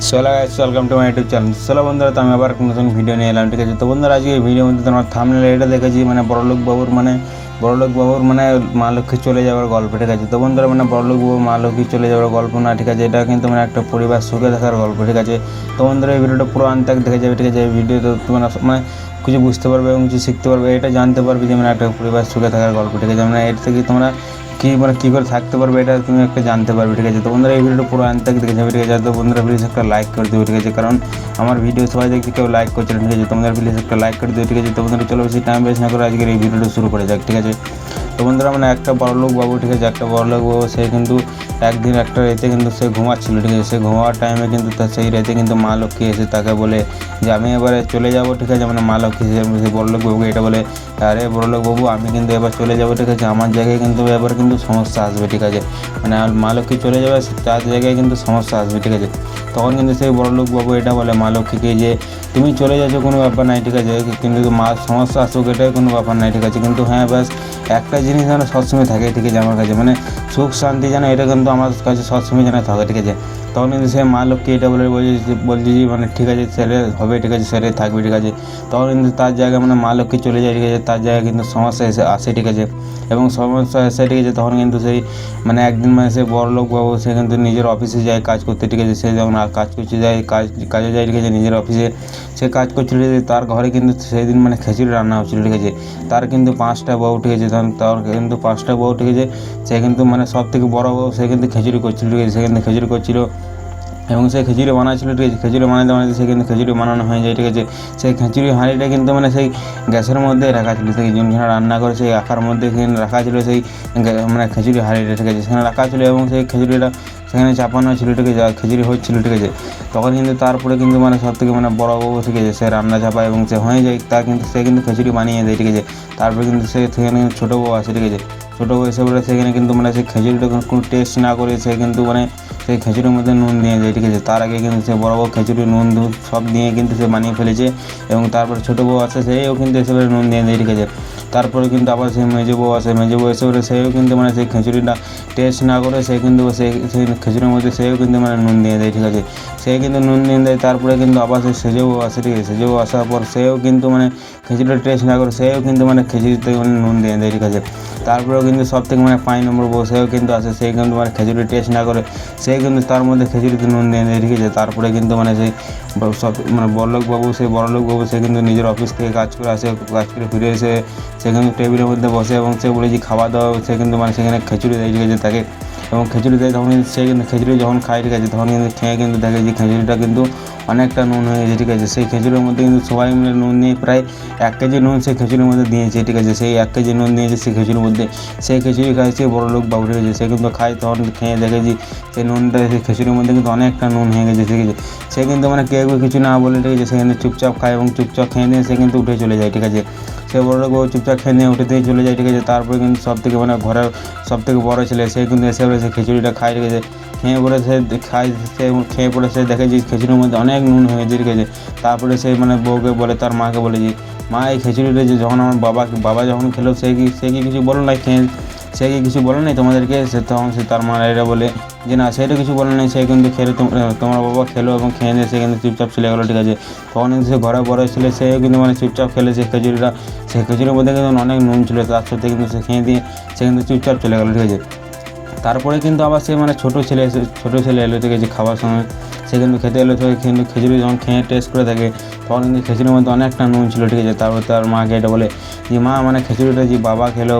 চলো guys, welcome to my YouTube channel. চলো বন্ধুরা, তো আমি আবার একটা নতুন ভিডিও নিয়ে এলাম, ঠিক আছে। তো বন্ধুরা, আজকে এই ভিডিওর মধ্যে তোমার থাম্বনেল এটা দেখেছি, বড়লোক বাবুর মা লক্ষ্মী চলে যাওয়ার গল্প, ঠিক আছে। তো বন্ধুরা, বড়লোক বাবু মা লক্ষ্মী চলে যাওয়ার গল্প না, ঠিক আছে। এটা কিন্তু একটা পরিবার সুখে থাকার গল্প, ঠিক আছে। তো বন্ধুরা, এই ভিডিওটা পুরো আনতে দেখে যাবে, ঠিক আছে। এই ভিডিওতে তোমরা কিছু বুঝতে পারবে এবং কিছু শিখতে পারবে, এটা জানতে পারবে যে একটা পরিবার সুখে থাকার গল্প, ঠিক আছে। এর থেকে তোমরা কী করে থাকতে পারবে, এটা তুমি একটা জানতে পারবে, ঠিক আছে। তো বন্ধুরা, এই ভিডিওটা পুরো আনতে দেখে যাবে, ঠিক আছে। তো বন্ধুরা, প্লিজ একটা লাইক করে দেবে, ঠিক আছে, কারণ আমার ভিডিও সবাই দেখতে কেউ লাইক করছে না, ঠিক আছে। তোমরা প্লিজ একটা লাইক করে দেবে, ঠিক আছে। তো বন্ধুরা, চলো বেশি টাইম ওয়েস্ট না করে আজকের এই ভিডিওটা শুরু করে যাক, ঠিক আছে। তো বন্ধুরা, একটা বড়লোক বাবু, ঠিক আছে, একটা বড়লোক বাবু, সে কিন্তু একদিন একটা রাতে কিন্তু সে ঘুমাচ্ছিল, ঠিক আছে। সে ঘুমাবার টাইমে কিন্তু সেই রাতে কিন্তু মা লক্ষ্মী এসে তাকে বলে যে আমি এবারে চলে যাব, ঠিক আছে। মা লক্ষ্মী সে বড়লোক বাবুকে এটা বলে, আরে বড়লোক বাবু, আমি কিন্তু এবার চলে যাব, ঠিক আছে। আমার জায়গায় কিন্তু এবার কিন্তু সমস্যা আসবে, ঠিক আছে। মা লক্ষ্মী চলে যাবে, তার জায়গায় কিন্তু সমস্যা আসবে, ঠিক আছে। তখন কিন্তু সেই বড়লোক বাবু এটা বলে মা লক্ষ্মীকে যে তুমি চলে যাচ্ছ কোনো ব্যাপার নাই, ঠিক আছে, কিন্তু মা সমস্যা আসুক এটাই কোনো ব্যাপার নাই, ঠিক আছে। কিন্তু হ্যাঁ, ব্যাস একটা জিনিস যেন সবসময় থাকে, ঠিক আছে, আমার কাছে সুখ শান্তি যেন এটা কিন্তু আমার কাছে সবসময় যেন থাকে, ঠিক আছে। তখন কিন্তু সে মা লক্ষ্মী এটা বলছে যে ঠিক আছে, ছেলে হবে, ঠিক আছে, ছেলে থাকবে, ঠিক আছে। তখন কিন্তু তার জায়গায় মা লক্ষ্মী চলে যায়, ঠিক আছে। তার জায়গায় কিন্তু সমস্যা আসে, ঠিক আছে। এবং সমস্যা আসে, ঠিক আছে। তখন কিন্তু সেই একদিন সে বড়লোক বাবু সে কিন্তু নিজের অফিসে যায় কাজ করতে, ঠিক আছে। সে যখন কাজ করতে যায়, কাজে যায়, ঠিক আছে, নিজের অফিসে সে কাজ করছিল, ঠিক আছে। তার ঘরে কিন্তু সেই দিন খিচুড়ি রান্না হচ্ছিল, ঠিক আছে। তার কিন্তু 5টা বউ, ঠিক আছে। তখন তার কিন্তু 5টা বউ, ঠিক আছে। সে কিন্তু সব থেকে বড় বউ, সে কিন্তু খিচুড়ি করছিল, ঠিক আছে। সে কিন্তু খিচুড়ি করছিল এবং সে খিচুড়ি বানাচ্ছিল, ঠিক আছে। খিচুড়ি বানাতে সে কিন্তু খিচুড়ি বানানো হয়ে যায়, ঠিক আছে। সেই খিচুড়ি হাঁড়িটা কিন্তু সেই গ্যাসের মধ্যে রাখা ছিল, সেই যেখানে রান্না করে সেই আকার মধ্যে সেখানে রাখা ছিল সেই খিচুড়ি হাঁড়িটা, ঠিক আছে, সেখানে রাখা ছিল এবং সেই খিচুড়িটা সেখানে চাপানো ছিল, ঠিক আছে। খিচুড়ি হচ্ছিল, ঠিক আছে। তখন কিন্তু তারপরে কিন্তু সব থেকে বড় বউ, ঠিক আছে, সে রান্না চাপায় এবং সে হয়ে যায়, সে কিন্তু খিচুড়ি বানিয়ে দেয়, ঠিক আছে। তারপরে কিন্তু সেখানে ছোটো বউ আসে, ঠিক আছে। ছোটো বউ এসে বলে সেখানে কিন্তু সেই খিচুড়িটা কোনো টেস্ট না করে সে কিন্তু সেই খিচুড়ির মধ্যে নুন দিয়ে দেয়, ঠিক আছে। তার আগে কিন্তু সে বড় বউ খিচুড়ি নুন দুধ সব দিয়ে কিন্তু সে বানিয়ে ফেলেছে এবং তারপরে ছোটো বউ আসে, সেও কিন্তু এসে বলে নুন দিয়ে দেয়, ঠিক আছে। তারপরে কিন্তু আবার সেই মেজো বউ আসে, মেজো বউ এসে বলে সেও কিন্তু সেই খিচুড়িটা টেস্ট না করে সে কিন্তু সেই খিচুড়ির মধ্যে সেও কিন্তু নুন দিয়ে দেয়, ঠিক আছে। সে কিন্তু নুন দিয়ে দেয়। তারপরে কিন্তু আবার সেই সেজো বউ আসে, ঠিক আছে। সেজো বউ আসার পর সেও কিন্তু খিচুড়িটা টেস্ট না করে সেও কিন্তু খিচুড়িতে নুন দিয়ে দেয়, ঠিক আছে। তারপরেও কিন্তু সব থেকে 5 নম্বর বউ, সেও কিন্তু আসে, সে কিন্তু খিচুড়ি টেস্ট না করে সে কিন্তু তার মধ্যে খিচুড়িতে নুন দিয়ে দেয়, ঠিক আছে। তারপরে কিন্তু সেই সব বড়লোক বাবু, সেই বড়লোক বাবু সে কিন্তু নিজের অফিস থেকে কাজ করে আসে, কাজ করে ফিরে এসে সে কিন্তু টেবিলের মধ্যে বসে এবং সে বলে যে খাওয়া দাওয়া, সে কিন্তু সেখানে খিচুড়ি দেয়, ঠিক আছে, তাকে। এবং খিচুড়ি দেয়, তখন কিন্তু সে কিন্তু খিচুড়ি যখন খায়, ঠিক আছে, তখন কিন্তু খেয়ে কিন্তু দেখে যে খিচুড়িটা কিন্তু অনেকটা নুন হয়ে গেছে, ঠিক আছে। সেই খিচুড়ির মধ্যে কিন্তু সবাই মিলে নুন নিয়ে প্রায় 1 কেজি নুন সেই খিচুড়ির মধ্যে দিয়েছে, ঠিক আছে। সেই 1 কেজি নুন দিয়েছে সেই খিচুড়ির মধ্যে, সেই খিচুড়ি খাইছে বড়লোক বাবু, ঠিক আছে। সে কিন্তু খায়, তখন খেয়ে দেখে যে সেই নুনটা সেই খিচুড়ির মধ্যে কিন্তু অনেকটা নুন হয়ে গেছে, ঠিক আছে। সে কিন্তু কেউ কিছু না বলে, ঠিক আছে, সে কিন্তু চুপচাপ খায় এবং চুপচাপ খেয়ে নিয়ে সে কিন্তু উঠে চলে যায়, ঠিক আছে। সে বড়লোক বাবু চুপচাপ খেয়ে নিয়ে উঠেতেই চলে যায়, ঠিক আছে। তারপরে কিন্তু সব থেকে ঘরের সব থেকে বড় ছেলে সে কিন্তু এসে বলে সে খিচুড়িটা খায়, ঠিক আছে। খেয়ে পড়ে সে খায়, সে খেয়ে পড়ে সে দেখে যে খিচুড়ির মধ্যে অনেক নুন হয়েছে, ঠিক আছে। তারপরে সে বউকে বলে, তার মাকে বলে যে মা, এই খিচুড়িটা যে যখন আমার বাবা যখন খেলো সে কি কিছু বলো নাই, সে কি কিছু বলে নাই তোমাদেরকে? সে তখন তার মা এটা বলে যে না, সেটা কিছু বলে নাই, সে কিন্তু খেলে তোমার বাবা খেলো এবং খেয়ে নিয়ে সে কিন্তু চুপচাপ চলে গেলো, ঠিক আছে। তখন কিন্তু সে ঘরে বড় ছেলে সেও কিন্তু চুপচাপ খেলে সেই খিচুড়িটা, সেই খিচুড়ির মধ্যে কিন্তু অনেক নুন ছিল, তার সাথে কিন্তু সে খেয়ে দিয়ে সে কিন্তু চুপচাপ চলে গেলো, ঠিক আছে। তারপরে কিন্তু আবার সে ছোটো ছেলে এলো, ঠিক আছে, খাওয়ার সময় সে কিন্তু খেতে এলো, তো কিন্তু খিচুড়ি যখন খেয়ে টেস্ট করে থাকে তখন কিন্তু খিচুড়ির মধ্যে অনেকটা নুন ছিল, ঠিক আছে। তারপর তার মাকে এটা বলে যে মা, খিচুড়িটা যে বাবা খেলো,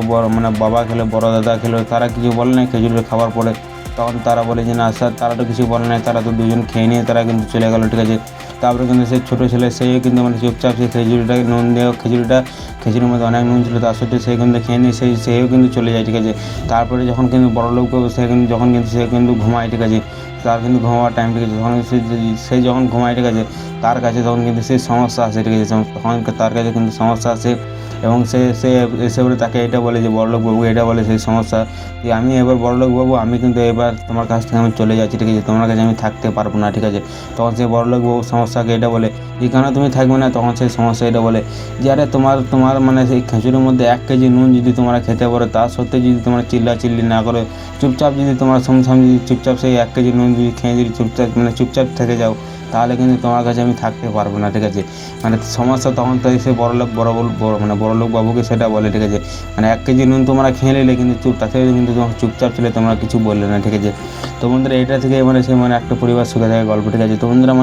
বাবা খেলো, বড় দাদা খেলো, তারা কিছু বলে নাই খিচুড়ি খাওয়ার পরে? তখন তারা বলে যে না স্যার, তারা তো কিছু বলে নাই, তারা তো দুজন খেয়ে নিয়ে তারা কিন্তু চলে গেলো, ঠিক আছে। তারপরে কিন্তু সেই ছোটো ছেলে সে কিন্তু চুপচাপ সেই খিচুড়িটাকে নুন দেওয়া খিচুড়ির মধ্যে অনেক নুন ছিল, তার সাথে সে কিন্তু খেয়ে নিয়ে সেও কিন্তু চলে যায়, ঠিক আছে। তারপরে যখন কিন্তু বড়লোক সে কিন্তু ঘুমায়, ঠিক আছে। তার কিন্তু ঘুমাবার টাইম, ঠিক আছে। যখন সে যখন ঘুমায়, ঠিক আছে, তার কাছে তখন কিন্তু সেই সমস্যা আসে, ঠিক আছে। তখন তার কাছে কিন্তু সমস্যা আসে এবং সে এসে বলে তাকে এটা বলে যে বড়লোক বাবু এটা বলে সেই সমস্যা যে আমি এবার বড়লোক বাবু আমি কিন্তু এবার তোমার কাছ থেকে আমি চলে যাচ্ছি, ঠিক আছে, তোমার কাছে আমি থাকতে পারবো না, ঠিক আছে। তখন সেই বড়লোক বাবু সমস্যাকে এটা বলে যে কেন তুমি থাকবে না, তখন সেই সমস্যা এটা বলে যে আরে তোমার মানে সেই খিচুড়ির মধ্যে 1 কেজি নুন যদি তোমরা খেতে পারো, তা সত্ত্বেও যদি তোমরা চিল্লাচিল্লি না করো, চুপচাপ যদি তোমার সঙ্গে যদি চুপচাপ সেই 1 কেজি নুন যদি খেয়ে যদি চুপচাপ থেকে যাও, তাহলে কিন্তু তোমার কাছে আমি থাকতে পারবো না, ঠিক আছে। মানে সমস্যা তখন তো সে বড়লোক বাবুকে সেটা বলে, ঠিক আছে। মানে 1 কেজি নুন তোমরা খেয়ে নিলে কিন্তু তাতে কিন্তু তোমার চুপচাপ ছিলে, তোমরা কিছু বললে না, ঠিক আছে। তো বন্ধুরা এটা থেকে সে একটা পরিবার সুখে থাকে গল্প, ঠিক আছে। তো বন্ধুরা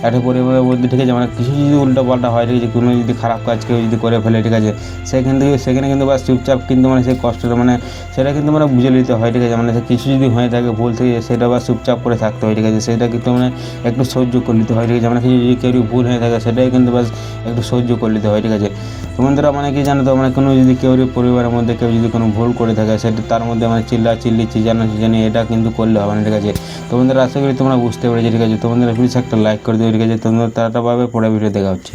একটা পরিবারের মধ্যে, ঠিক আছে, কিছু যদি উল্টোপাল্টা হয়, ঠিক আছে, কোনো যদি খারাপ কাজ কেউ যদি করে ফেলে, ঠিক আছে, সেখানে কিন্তু বাস চুপচাপ কিন্তু সেই কষ্টটা সেটা কিন্তু বুঝে নিতে হয়, ঠিক আছে। সে কিছু যদি হয়ে থাকে ভুল থেকে সেটা বাস চুপচাপ করে থাকতে হয়, ঠিক আছে। সেটা কিন্তু একটু সহ্য করে নিতে হয়, ঠিক আছে। কিছু যদি কেউ ভুল হয়ে থাকে সেটাই কিন্তু বাস একটু সহ্য করে নিতে হয়, ঠিক আছে। তো বন্ধুরা কি জানো তো কোনো যদি কেউ পরিবারের মধ্যে কেউ যদি কোনো ভুল করে থাকে সেটা তার মধ্যে চিল্লাচিল্লি চিজানি এটা কিন্তু করলে হবে না, ঠিক আছে। তো বন্ধুরা আশা করি তোমরা বুঝতে পেরেছো, ঠিক আছে। তো বন্ধুরা প্লিজ একটা লাইক করে দিও, ঠিক আছে। তোমরা তাড়াতাড়ি পরে ভিডিও দেখা হচ্ছে।